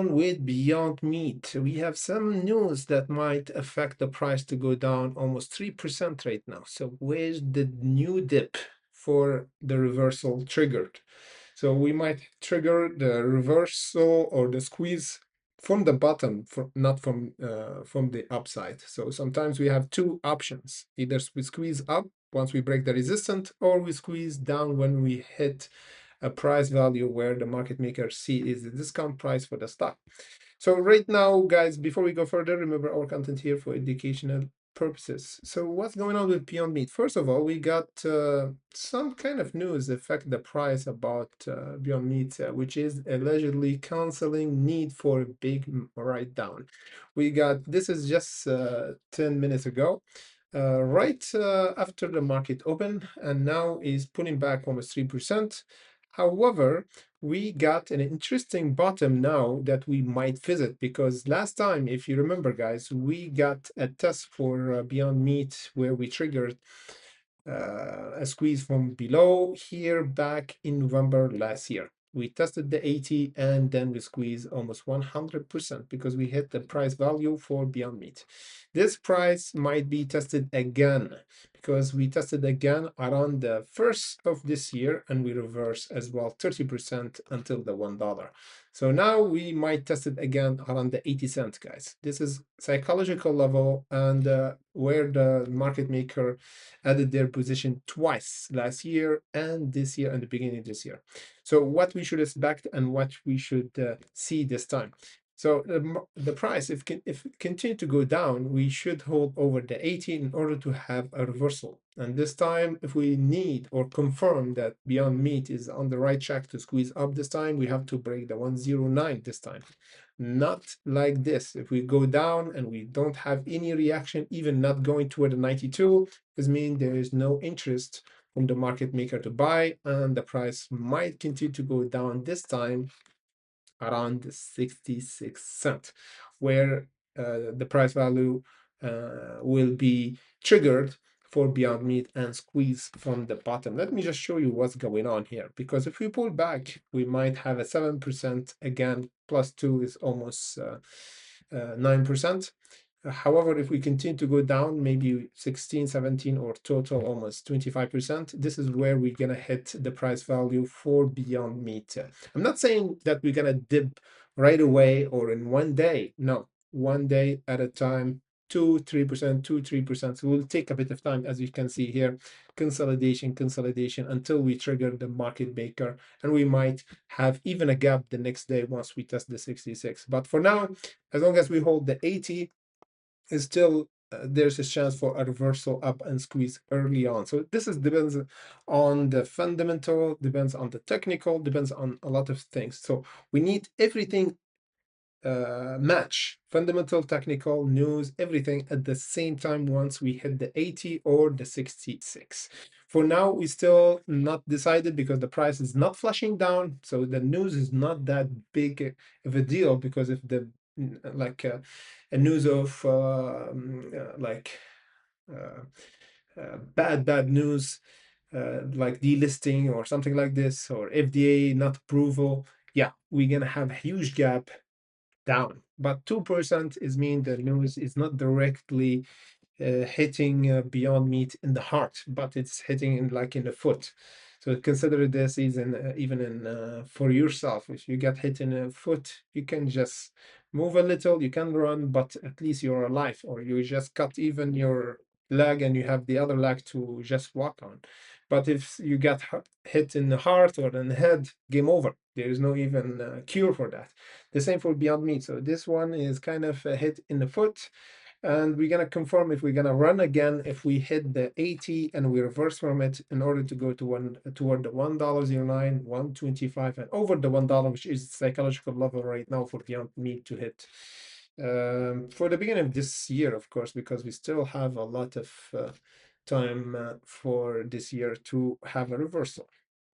on with Beyond Meat? We have some news that might affect the price to go down almost 3% right now. So where's the new dip for the reversal triggered? So we might trigger the reversal or the squeeze from the bottom, not from the upside. So sometimes we have two options: either we squeeze up once we break the resistance, or we squeeze down when we hit a price value where the market maker see is the discount price for the stock. So right now, guys, before we go further, remember our content here for educational purposes. So what's going on with Beyond Meat? First of all, we got some kind of news affect the price about Beyond Meat, which is allegedly canceling need for a big write down. We got this is just 10 minutes ago. Right after the market opened, and now is pulling back almost 3%. However, we got an interesting bottom now that we might visit, because last time, if you remember, guys, we got a test for Beyond Meat where we triggered a squeeze from below here back in November last year. We tested the 80 and then we squeezed almost 100% because we hit the price value for Beyond Meat. This price might be tested again because we tested again around the first of this year and we reversed as well 30% until the $1. So now we might test it again around the 80 cents, guys. This is psychological level and where the market maker added their position twice last year and this year and the beginning of this year. So what we should expect and what we should see this time. So the price, if it continue to go down, we should hold over the 80 in order to have a reversal. And this time, if we need or confirm that Beyond Meat is on the right track to squeeze up this time, we have to break the 109 this time. Not like this. If we go down and we don't have any reaction, even not going toward the 92, this means there is no interest from the market maker to buy, and the price might continue to go down this time around 66 cents, where the price value will be triggered for Beyond Meat and squeeze from the bottom. Let me just show you what's going on here, because if we pull back, we might have a 7% again, plus 2 is almost 9%. However, if we continue to go down, maybe 16, 17, or total almost 25%, this is where we're gonna hit the price value for Beyond Meat. I'm not saying that we're gonna dip right away or in one day. No, one day at a time, 2-3%, 2-3%. So we'll take a bit of time, as you can see here, consolidation, until we trigger the market maker, and we might have even a gap the next day once we test the 66. But for now, as long as we hold the 80, is still there's a chance for a reversal up and squeeze early on. So this is depends on the fundamental, depends on the technical, depends on a lot of things. So we need everything match, fundamental, technical, news, everything at the same time once we hit the 80 or the 66. For now, we still not decided because the price is not flashing down. So the news is not that big of a deal, because if the like a news of bad news, like delisting or something like this, or FDA not approval, yeah, we're gonna have a huge gap down. But 2% is mean the news is not directly hitting Beyond Meat in the heart, but it's hitting in like in the foot. So consider this is even in for yourself. If you get hit in a foot, you can just move a little, you can run, but at least you're alive. Or you just cut even your leg and you have the other leg to just walk on. But if you get hit in the heart or in the head, game over. There is no even cure for that. The same for Beyond Meat. So this one is kind of a hit in the foot. And we're gonna confirm if we're gonna run again if we hit the 80 and we reverse from it in order to go to toward the $1.09, 125, and over the $1, which is psychological level right now for Beyond Meat to hit. For the beginning of this year, of course, because we still have a lot of time for this year to have a reversal.